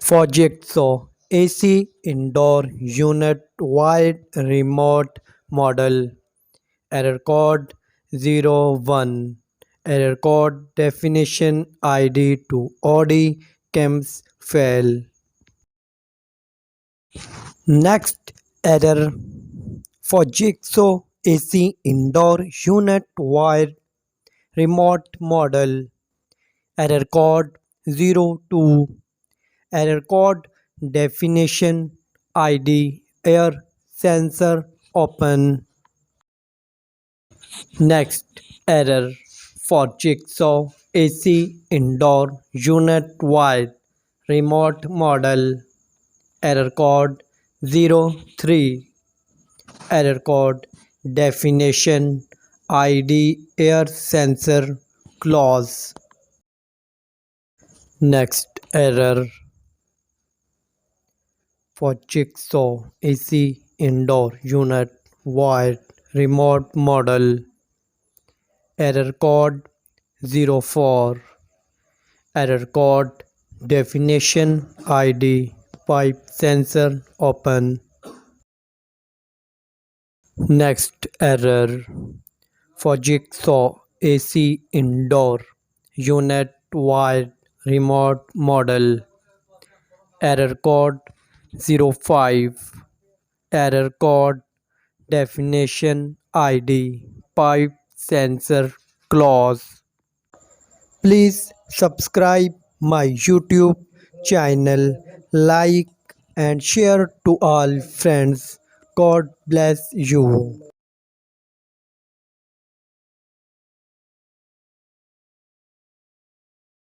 Fujitsu AC indoor unit wide remote model. Error code 01. Error code definition ID to OD chems fail. Next error Fujitsu AC indoor unit wide remote model. Error code 02. Error code definition ID air sensor open. Next error for jigsaw AC indoor unit wide remote model. Error code 03. Error code definition ID air sensor clause. Next error for jigsaw AC indoor unit wide remote model. Error code 04. Error code definition ID pipe sensor open. Next error for jigsaw AC indoor unit wide remote model. Error code 05. Error code definition ID pipe sensor clause. Please subscribe my YouTube channel, like and share to all friends. God bless you.